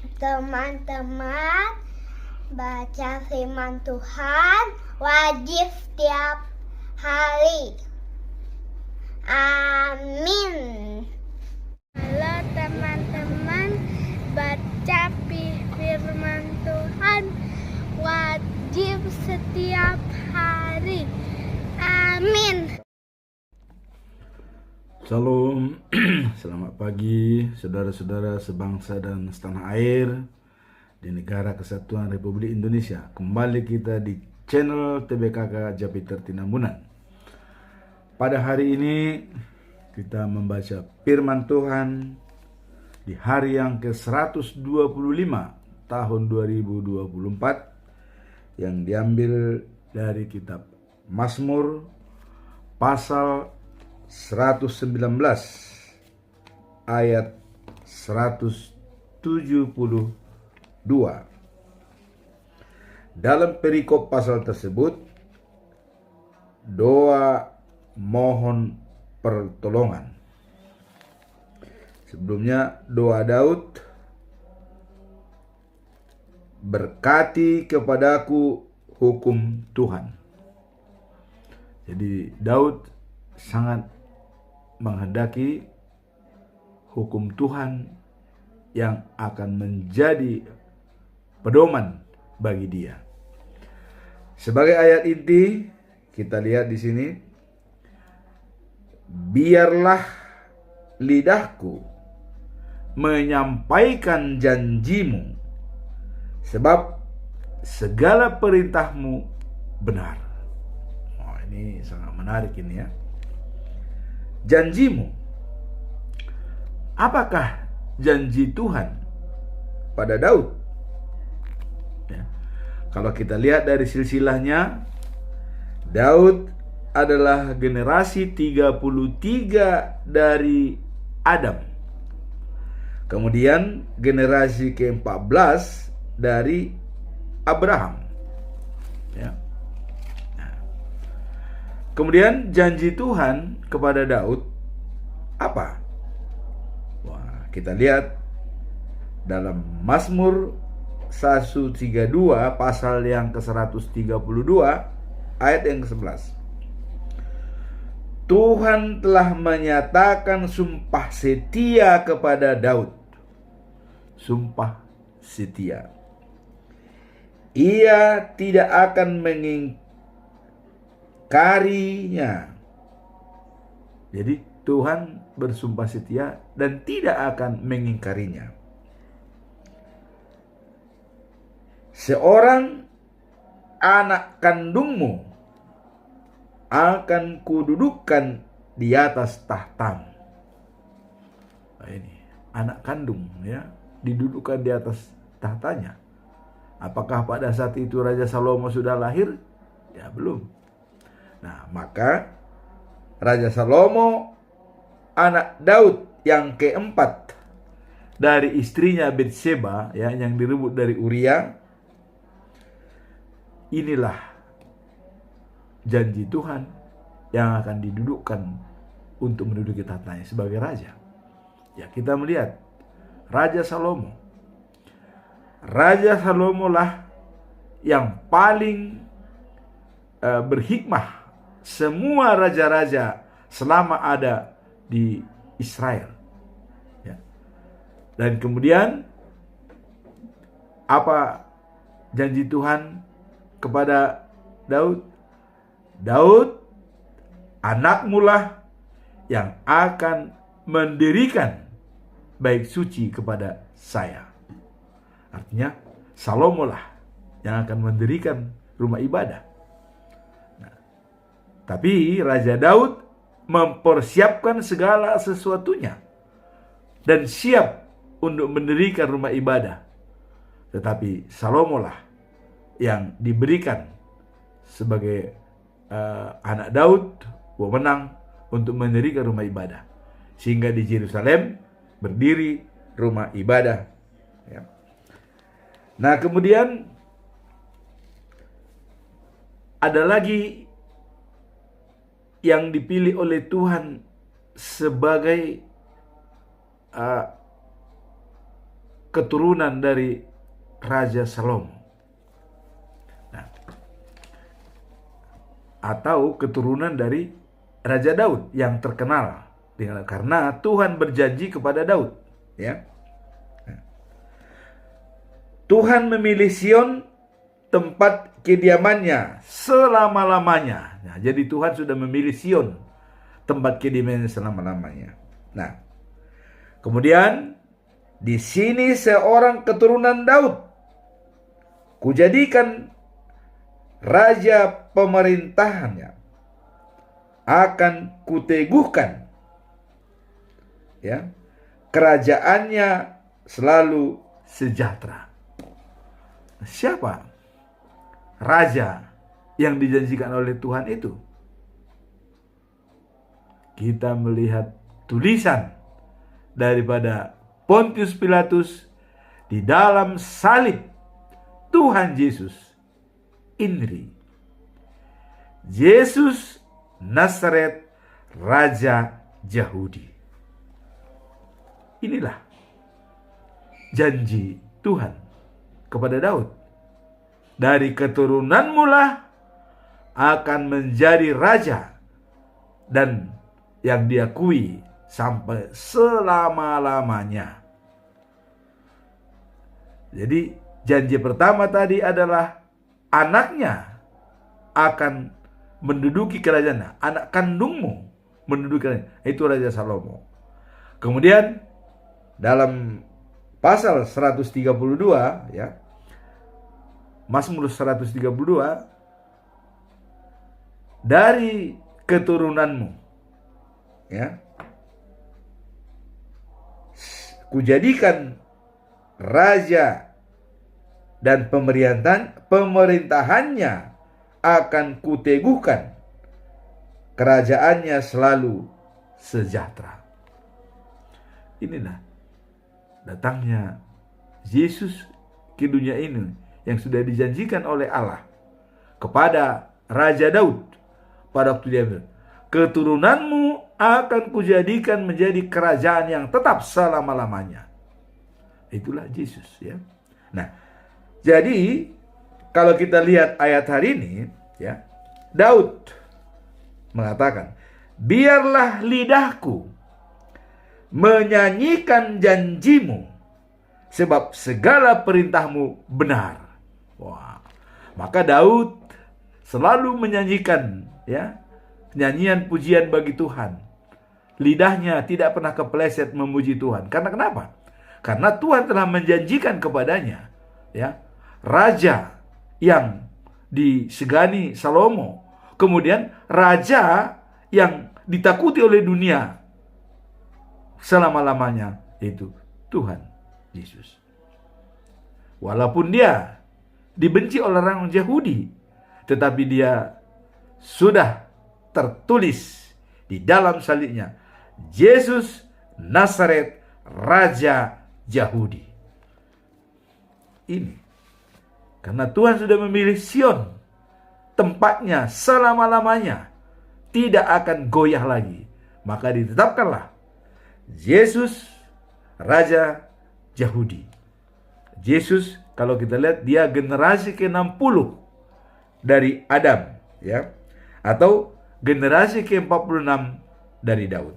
Teman-teman, baca firman Tuhan wajib setiap hari. Amin. Halo teman-teman, baca firman Tuhan wajib setiap hari. Amin. Salam, selamat pagi saudara-saudara sebangsa dan setanah air di negara kesatuan Republik Indonesia. Kembali kita di channel TBKK Japiter Tinambunan. Pada hari ini kita membaca firman Tuhan di hari yang ke-125 tahun 2024 yang diambil dari kitab Mazmur pasal 119 ayat 172. Dalam perikop pasal tersebut, doa mohon pertolongan. Sebelumnya doa Daud, berkati kepadaku hukum Tuhan. Jadi Daud sangat menghendaki hukum Tuhan yang akan menjadi pedoman bagi dia. Sebagai ayat inti kita lihat di sini, biarlah lidahku menyampaikan janjimu, sebab segala perintahmu benar. Oh, ini sangat menarik ini ya. Janjimu. Apakah janji Tuhan pada Daud? Ya. Kalau kita lihat dari silsilahnya, Daud adalah generasi 33 dari Adam. Kemudian generasi ke-14 dari Abraham. Ya. Kemudian janji Tuhan kepada Daud apa? Wah, kita lihat dalam Mazmur 132 pasal yang ke-132 ayat yang ke-11. Tuhan telah menyatakan sumpah setia kepada Daud. Sumpah setia. Ia tidak akan mengingkarinya. Jadi Tuhan bersumpah setia dan tidak akan mengingkarinya. Seorang anak kandungmu akan kududukkan di atas tahtamu. Nah, ini anak kandung ya, didudukkan di atas tahtanya. Apakah pada saat itu Raja Salomo sudah lahir? Ya, belum. Nah, maka Raja Salomo, anak Daud yang keempat dari istrinya Bathsheba ya, yang direbut dari Uria. Inilah janji Tuhan yang akan didudukkan untuk menduduki tahtanya sebagai raja. Ya, kita melihat Raja Salomo. Raja Salomo lah yang paling berhikmah semua raja-raja selama ada di Israel. Ya. Dan kemudian apa janji Tuhan kepada Daud? Daud, anakmu lah yang akan mendirikan bait suci kepada saya. Artinya Salomo lah yang akan mendirikan rumah ibadah. Nah, tapi Raja Daud mempersiapkan segala sesuatunya dan siap untuk mendirikan rumah ibadah. Tetapi Salomo lah yang diberikan sebagai anak Daud wewenang untuk mendirikan rumah ibadah, sehingga di Yerusalem berdiri rumah ibadah. Ya. Nah, kemudian ada lagi yang dipilih oleh Tuhan sebagai keturunan dari Raja Salomo. Nah, atau keturunan dari Raja Daud yang terkenal karena Tuhan berjanji kepada Daud, ya. Tuhan memilih Sion tempat kediamannya selama-lamanya. Nah, jadi Tuhan sudah memilih Sion tempat kediamannya selama-lamanya. Nah, kemudian di sini seorang keturunan Daud kujadikan raja pemerintahannya akan kuteguhkan, ya, kerajaannya selalu sejahtera. Siapa raja yang dijanjikan oleh Tuhan itu? Kita melihat tulisan daripada Pontius Pilatus di dalam salib Tuhan Yesus, INRI, Yesus Nazaret, Raja Yahudi. Inilah janji Tuhan kepada Daud. Dari keturunanmu lah akan menjadi raja dan yang diakui sampai selama-lamanya. Jadi janji pertama tadi adalah anaknya akan menduduki kerajaan. Anak kandungmu menduduki kerajaan. Itu Raja Salomo. Kemudian dalam pasal 132, ya, Mazmur 132, dari keturunanmu, ya, kujadikan raja dan pemerintahannya akan kuteguhkan, kerajaannya selalu sejahtera. Inilah datangnya Yesus ke dunia ini yang sudah dijanjikan oleh Allah kepada Raja Daud pada waktu dia bilang, keturunanmu akan kujadikan menjadi kerajaan yang tetap selama-lamanya. Itulah Yesus, ya. Nah, jadi kalau kita lihat ayat hari ini, ya, Daud mengatakan, biarlah lidahku menyanyikan janjimu, sebab segala perintahmu benar. Wah, maka Daud selalu menyanyikan, ya, nyanyian pujian bagi Tuhan. Lidahnya tidak pernah kepleset memuji Tuhan. Karena kenapa? Karena Tuhan telah menjanjikan kepadanya, ya, raja yang disegani Salomo, kemudian raja yang ditakuti oleh dunia selama-lamanya, itu Tuhan Yesus. Walaupun dia dibenci oleh orang Yahudi, tetapi dia sudah tertulis di dalam salibnya, Yesus Nazaret, Raja Yahudi. Ini karena Tuhan sudah memilih Sion, tempatnya selama-lamanya, tidak akan goyah lagi. Maka ditetapkanlah Yesus Raja Yahudi. Yesus, kalau kita lihat, dia generasi ke-60 dari Adam, ya, atau generasi ke-46 dari Daud.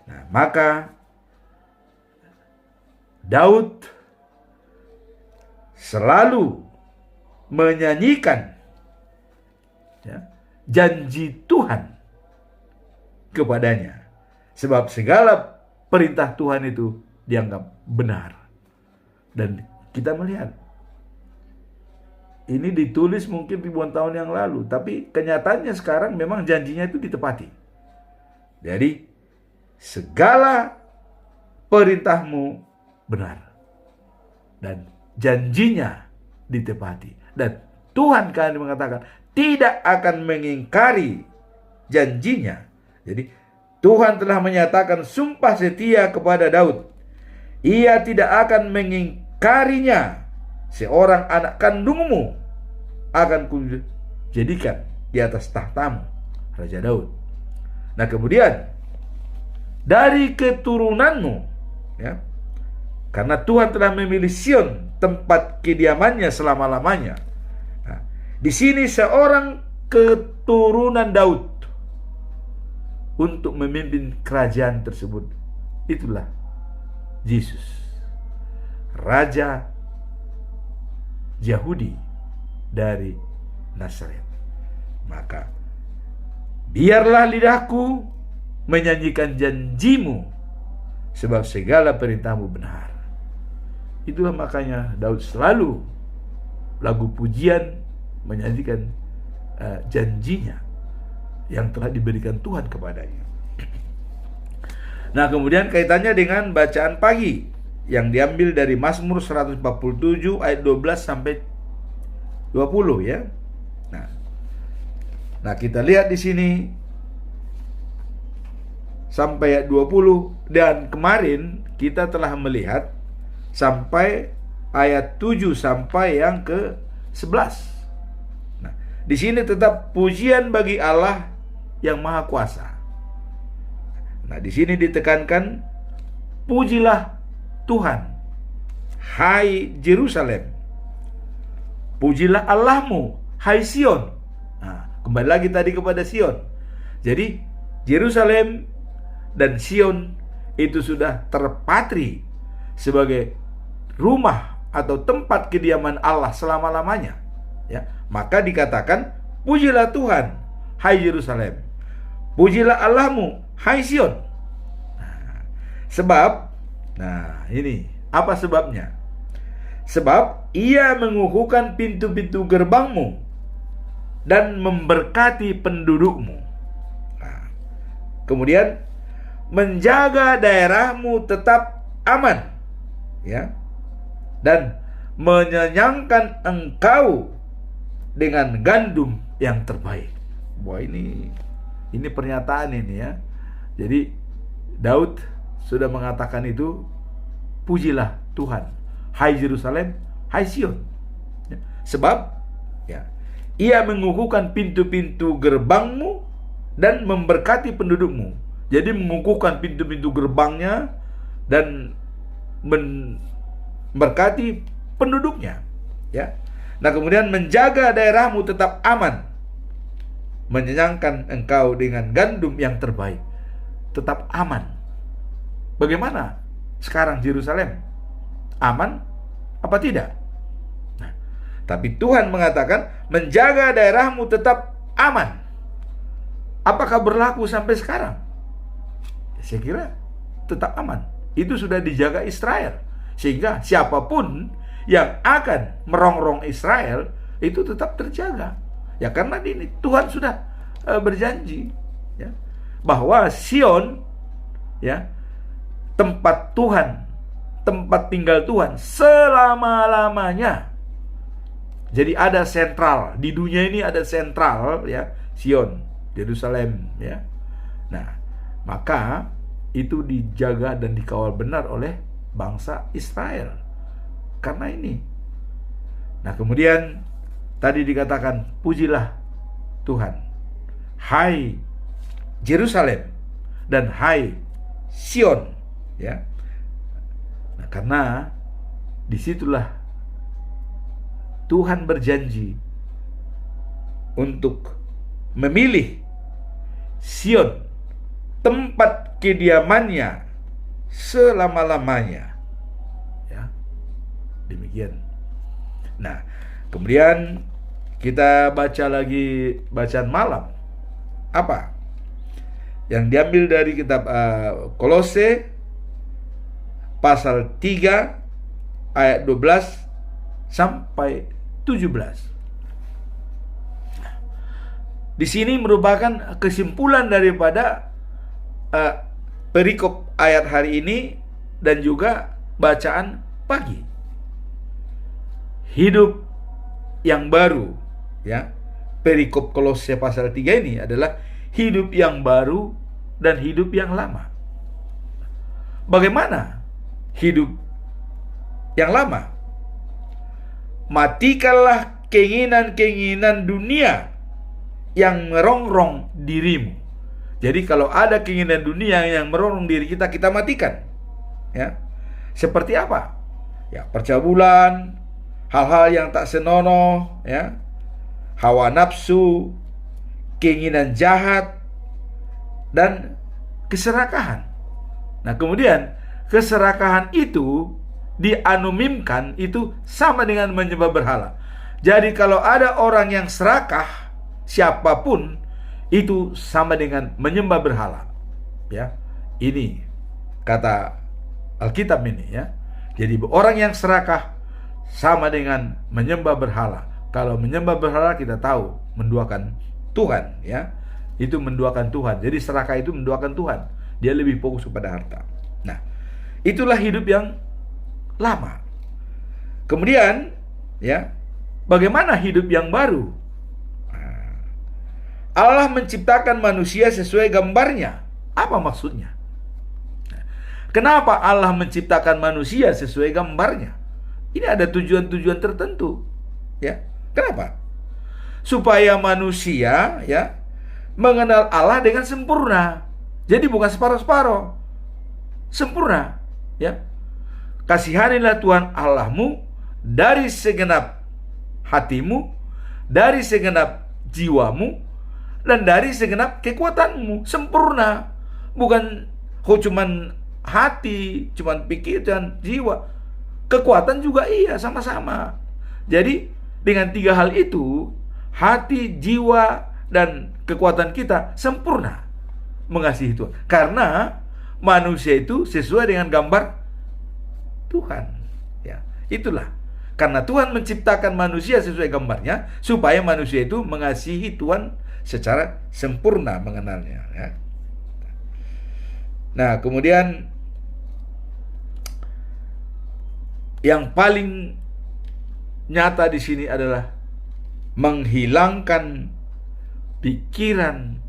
Nah, maka Daud selalu menyanyikan, ya, janji Tuhan kepadanya, sebab segala perintah Tuhan itu dianggap benar. Dan kita melihat ini ditulis mungkin ribuan tahun yang lalu, tapi kenyataannya sekarang memang janjinya itu ditepati. Jadi segala perintahmu benar dan janjinya ditepati. Dan Tuhan kan mengatakan tidak akan mengingkari janjinya. Jadi Tuhan telah menyatakan sumpah setia kepada Daud. Ia tidak akan mengingkarinya. Seorang anak kandungmu akan kujadikan di atas tahtamu, Raja Daud. Nah, kemudian dari keturunanmu, ya, Karena Tuhan telah memilih Sion, tempat kediamannya selama-lamanya. Nah, di sini seorang keturunan Daud untuk memimpin kerajaan tersebut. Itulah Yesus, Raja Yahudi dari Nazaret. Maka biarlah lidahku menyanyikan janjimu, sebab segala perintahmu benar. Itulah makanya Daud selalu lagu pujian menyanyikan janjinya yang telah diberikan Tuhan kepadanya. Nah, kemudian kaitannya dengan bacaan pagi yang diambil dari Mazmur 147 ayat 12 sampai 20 ya. Nah, kita lihat di sini sampai ayat 20, dan kemarin kita telah melihat sampai ayat 7 sampai yang ke-11. Nah, di sini tetap pujian bagi Allah yang Maha Kuasa. Nah, di sini ditekankan, pujilah Tuhan, hai Yerusalem. Pujilah Allahmu, hai Sion. Nah, kembali lagi tadi kepada Sion. Jadi, Yerusalem dan Sion itu sudah terpatri sebagai rumah atau tempat kediaman Allah selama-lamanya. Ya, maka dikatakan, pujilah Tuhan, hai Yerusalem. Pujilah Allahmu, hai Sion. Ini apa sebabnya? Sebab ia mengukuhkan pintu-pintu gerbangmu dan memberkati pendudukmu. Nah, kemudian menjaga daerahmu tetap aman, ya, dan menyenyangkan engkau dengan gandum yang terbaik. Wah, ini pernyataan ini ya. Jadi Daud sudah mengatakan itu, pujilah Tuhan, hai Yerusalem, hai Sion. Ya, sebab ya, ia mengukuhkan pintu-pintu gerbangmu dan memberkati pendudukmu. Jadi mengukuhkan pintu-pintu gerbangnya dan memberkati penduduknya, ya. Nah, kemudian menjaga daerahmu tetap aman, menyenangkan engkau dengan gandum yang terbaik. Tetap aman. Bagaimana sekarang Yerusalem? Aman apa tidak? Nah, tapi Tuhan mengatakan menjaga daerahmu tetap aman. Apakah berlaku sampai sekarang? Saya kira tetap aman. Itu sudah dijaga Israel, sehingga siapapun yang akan merongrong Israel itu tetap terjaga. Ya, karena ini Tuhan sudah berjanji, ya, bahwa Sion, ya, tempat Tuhan, tempat tinggal Tuhan selama-lamanya. Jadi ada sentral di dunia ini, ada sentral, ya, Sion, Yerusalem, ya. Nah, maka itu dijaga dan dikawal benar oleh bangsa Israel karena ini. Nah, kemudian tadi dikatakan, pujilah Tuhan, hai Yerusalem dan hai Sion, ya. Nah, karena disitulah Tuhan berjanji untuk memilih Sion, tempat kediamannya selama-lamanya, ya. Demikian. Nah, kemudian kita baca lagi bacaan malam. Apa? Yang diambil dari kitab Kolose pasal 3 ayat 12 sampai 17. Di sini merupakan kesimpulan daripada perikop ayat hari ini dan juga bacaan pagi. Hidup yang baru, ya. Perikop Kolose pasal 3 ini adalah hidup yang baru dan hidup yang lama. Bagaimana hidup yang lama? Matikanlah keinginan-keinginan dunia yang merongrong dirimu. Jadi kalau ada keinginan dunia yang merongrong diri kita, kita matikan, ya. Seperti apa? Ya, percabulan, hal-hal yang tak senonoh, ya, hawa nafsu, keinginan jahat, dan keserakahan. Nah, kemudian keserakahan itu dianumimkan itu sama dengan menyembah berhala. Jadi kalau ada orang yang serakah, siapapun, itu sama dengan menyembah berhala. Ya, ini kata Alkitab ini, ya. Jadi orang yang serakah sama dengan menyembah berhala. Kalau menyembah berhala kita tahu menduakan Tuhan, ya. Itu menduakan Tuhan. Jadi serakah itu menduakan Tuhan. Dia lebih fokus kepada harta. Nah, itulah hidup yang lama. Kemudian, ya, bagaimana hidup yang baru? Allah menciptakan manusia sesuai gambarnya. Apa maksudnya? Kenapa Allah menciptakan manusia sesuai gambarnya? Ini ada tujuan-tujuan tertentu, ya. Kenapa? Supaya manusia, ya, mengenal Allah dengan sempurna. Jadi bukan separuh-separuh, sempurna, ya. Kasihanilah Tuhan Allahmu dari segenap hatimu, dari segenap jiwamu, dan dari segenap kekuatanmu. Sempurna. Bukan cuman hati, cuman pikiran, jiwa. Kekuatan juga iya, sama-sama. Jadi dengan 3 hal itu, hati, jiwa, dan kekuatan kita sempurna mengasihi Tuhan. Karena manusia itu sesuai dengan gambar Tuhan, ya. Itulah karena Tuhan menciptakan manusia sesuai gambarnya, supaya manusia itu mengasihi Tuhan secara sempurna mengenalnya, ya. Nah, kemudian yang paling nyata di sini adalah menghilangkan pikiran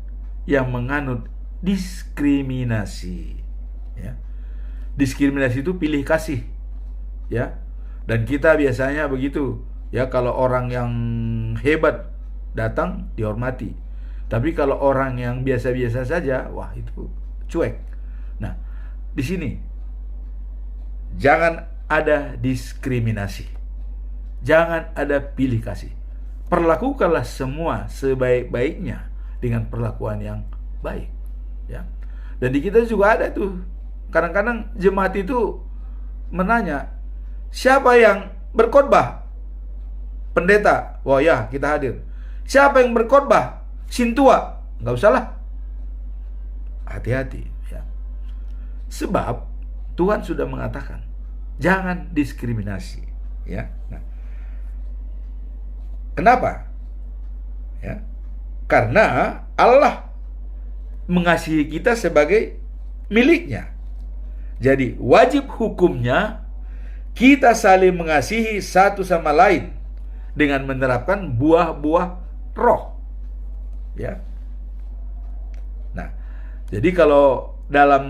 yang menganut diskriminasi, ya. Diskriminasi itu pilih kasih, ya. Dan kita biasanya begitu, ya. Kalau orang yang hebat datang, dihormati. Tapi kalau orang yang biasa-biasa saja, wah, itu cuek. Nah, di sini jangan ada diskriminasi. Jangan ada pilih kasih. Perlakukanlah semua sebaik-baiknya dengan perlakuan yang baik, ya. Dan di kita juga ada tuh, kadang-kadang jemaat itu menanya, siapa yang berkhotbah? Pendeta. Wah, ya, kita hadir. Siapa yang berkhotbah? Sintua. Nggak usah lah. Hati-hati, ya. Sebab Tuhan sudah mengatakan jangan diskriminasi, ya. Nah, kenapa? Ya, karena Allah mengasihi kita sebagai miliknya. Jadi wajib hukumnya kita saling mengasihi satu sama lain dengan menerapkan buah-buah roh, ya. Nah, jadi kalau dalam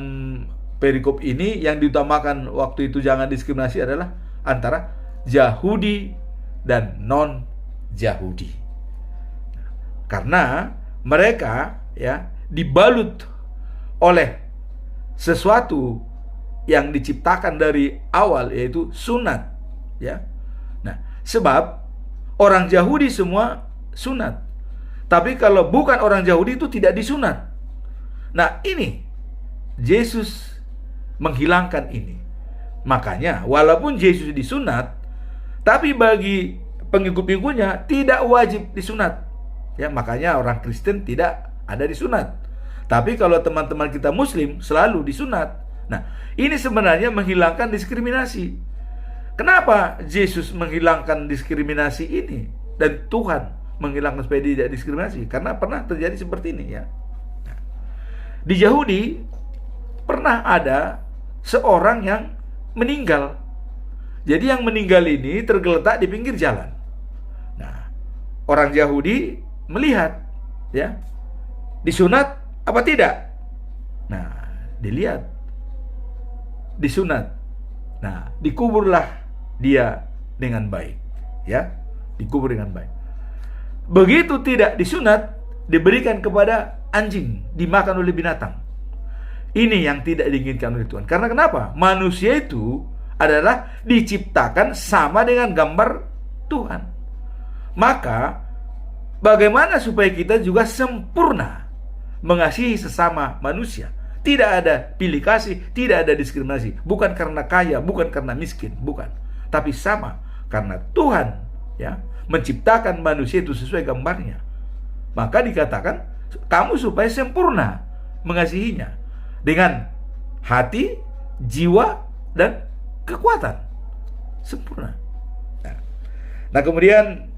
perikop ini yang diutamakan waktu itu jangan diskriminasi adalah antara Yahudi dan non-Yahudi. Karena mereka, ya, dibalut oleh sesuatu yang diciptakan dari awal, yaitu sunat, ya. Nah, sebab orang Yahudi semua sunat. Tapi kalau bukan orang Yahudi itu tidak disunat. Nah, ini Yesus menghilangkan ini. Makanya walaupun Yesus disunat, tapi bagi pengikut-pengikutnya tidak wajib disunat. Ya, makanya orang Kristen tidak ada disunat. Tapi kalau teman-teman kita Muslim selalu disunat. Nah, ini sebenarnya menghilangkan diskriminasi. Kenapa Yesus menghilangkan diskriminasi ini dan Tuhan menghilangkan supaya tidak diskriminasi? Karena pernah terjadi seperti ini, ya. Nah, di Yahudi pernah ada seorang yang meninggal. Jadi yang meninggal ini tergeletak di pinggir jalan. Nah, orang Yahudi melihat, ya, disunat apa tidak? Nah, dilihat disunat. Nah, dikuburlah dia dengan baik, ya, dikubur dengan baik. Begitu tidak disunat, diberikan kepada anjing, dimakan oleh binatang. Ini yang tidak diinginkan oleh Tuhan. Karena kenapa? Manusia itu adalah diciptakan sama dengan gambar Tuhan. Maka bagaimana supaya kita juga sempurna mengasihi sesama manusia? Tidak ada pilih kasih, tidak ada diskriminasi. Bukan karena kaya, bukan karena miskin, bukan. Tapi sama karena Tuhan ya menciptakan manusia itu sesuai gambarnya. Maka dikatakan kamu supaya sempurna mengasihinya dengan hati, jiwa, dan kekuatan. Sempurna. Nah, kemudian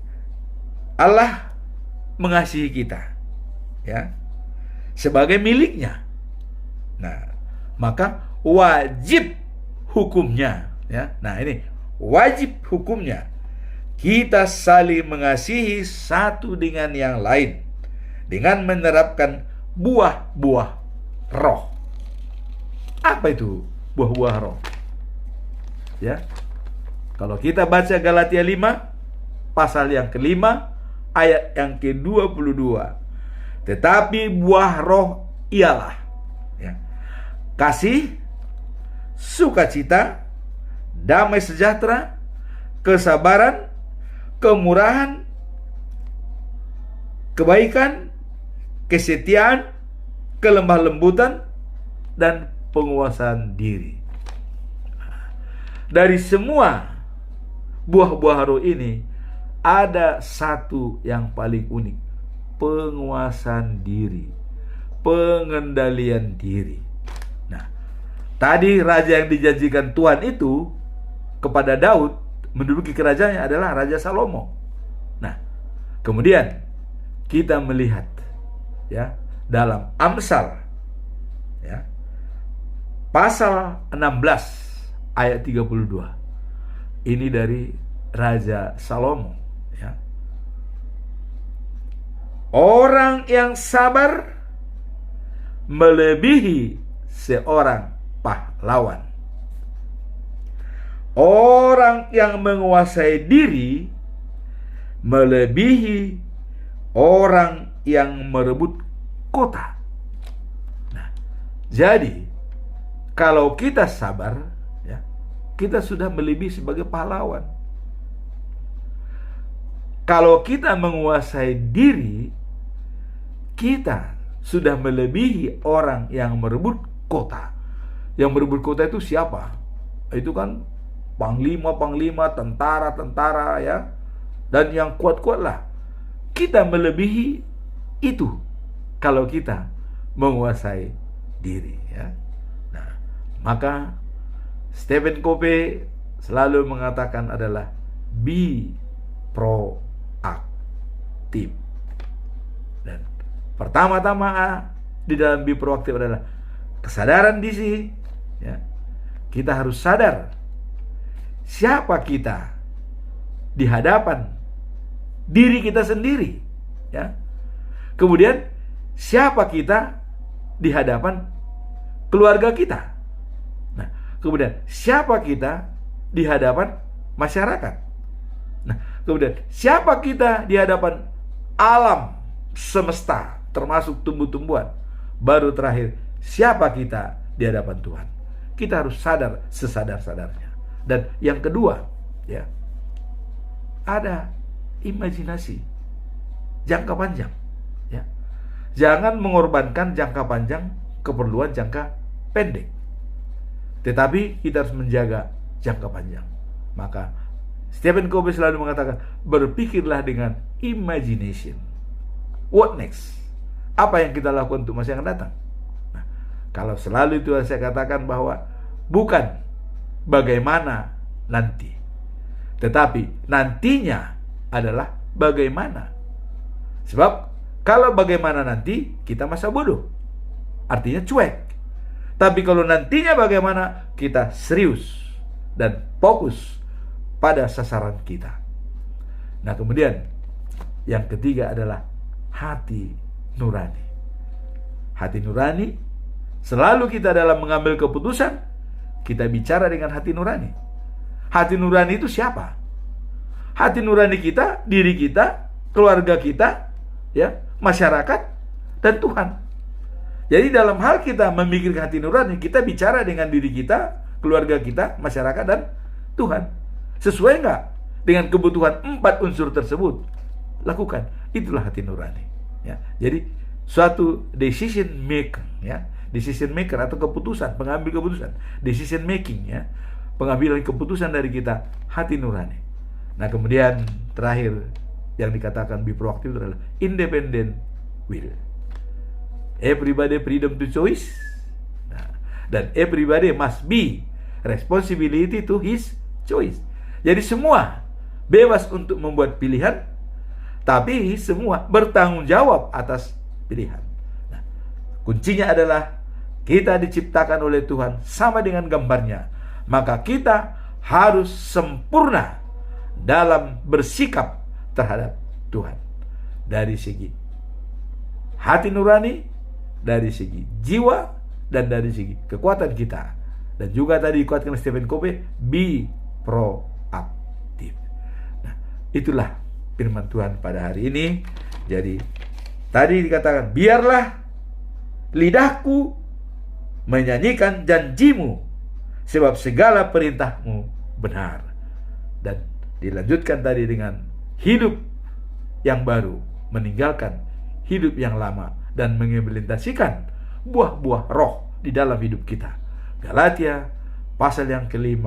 Allah mengasihi kita ya sebagai miliknya. Nah, maka wajib hukumnya ya. Nah, ini wajib hukumnya kita saling mengasihi satu dengan yang lain dengan menerapkan buah-buah roh. Apa itu buah-buah roh? Ya. Kalau kita baca Galatia 5 pasal yang kelima ayat yang ke-22. Tetapi buah roh ialah ya, kasih, sukacita, damai sejahtera, kesabaran, kemurahan, kebaikan, kesetiaan, kelemah lembutan, dan penguasaan diri. Dari semua buah-buah roh ini ada satu yang paling unik, penguasaan diri, pengendalian diri. Nah, tadi raja yang dijanjikan Tuhan itu kepada Daud menduduki kerajaannya adalah Raja Salomo. Nah, kemudian kita melihat ya dalam Amsal ya pasal 16 ayat 32. Ini dari Raja Salomo ya. Orang yang sabar melebihi seorang pahlawan. Orang yang menguasai diri melebihi orang yang merebut kota. Nah, jadi kalau kita sabar, ya, kita sudah melebihi sebagai pahlawan. Kalau kita menguasai diri, kita sudah melebihi orang yang merebut kota. Yang merebut kota itu siapa? Itu kan panglima-panglima, tentara-tentara ya. Dan yang kuat-kuat lah. Kita melebihi itu kalau kita menguasai diri ya. Nah, maka Stephen Covey selalu mengatakan adalah be proaktif. Dan pertama-tama di dalam be proaktif adalah kesadaran diri ya. Kita harus sadar siapa kita di hadapan diri kita sendiri ya. Kemudian siapa kita di hadapan keluarga kita. Nah, kemudian siapa kita di hadapan masyarakat. Nah, kemudian siapa kita di hadapan alam semesta termasuk tumbuh-tumbuhan. Baru terakhir siapa kita di hadapan Tuhan. Kita harus sadar sesadar-sadarnya. Dan yang kedua ya, ada imajinasi jangka panjang ya. Jangan mengorbankan jangka panjang keperluan jangka pendek. Tetapi kita harus menjaga jangka panjang. Maka Stephen Covey selalu mengatakan, berpikirlah dengan imagination. What next? Apa yang kita lakukan untuk masa yang akan datang? Nah, kalau selalu itu saya katakan bahwa bukan bagaimana nanti, tetapi nantinya adalah bagaimana. Sebab kalau bagaimana nanti, kita masa bodoh, artinya cuek. Tapi kalau nantinya bagaimana, kita serius dan fokus pada sasaran kita. Nah, kemudian yang ketiga adalah hati nurani. Hati nurani, selalu kita dalam mengambil keputusan, kita bicara dengan hati nurani. Hati nurani itu siapa? Hati nurani kita, diri kita, keluarga kita, ya, masyarakat, dan Tuhan. Jadi dalam hal kita memikirkan hati nurani, kita bicara dengan diri kita, keluarga kita, masyarakat, dan Tuhan. Sesuai nggak dengan kebutuhan 4 unsur tersebut? Lakukan. Itulah hati nurani. Ya. Jadi suatu decision maker, ya, decision maker atau keputusan, pengambil keputusan, decision making, ya, pengambilan keputusan dari kita, hati nurani. Nah, kemudian terakhir yang dikatakan be proaktif itu adalah independent will. Everybody freedom to choice. Nah, dan everybody must be responsibility to his choice. Jadi semua bebas untuk membuat pilihan, tapi semua bertanggung jawab atas pilihan. Nah, kuncinya adalah kita diciptakan oleh Tuhan sama dengan gambarnya. Maka kita harus sempurna dalam bersikap terhadap Tuhan. Dari segi hati nurani, dari segi jiwa, dan dari segi kekuatan kita. Dan juga tadi dikuatkan oleh Stephen Covey, be proaktif. Nah, itulah firman Tuhan pada hari ini. Jadi tadi dikatakan, biarlah lidahku menyanyikan janjimu, sebab segala perintahmu benar. Dan dilanjutkan tadi dengan hidup yang baru, meninggalkan hidup yang lama, dan mengimplementasikan buah-buah roh di dalam hidup kita. Galatia pasal yang ke-5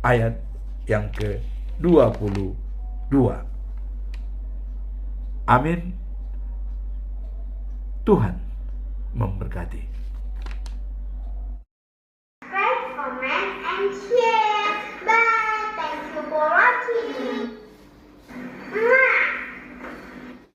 ayat yang ke-22. Amin. Tuhan memberkati. Subscribe, comment, and share. Bye. Thank you for watching.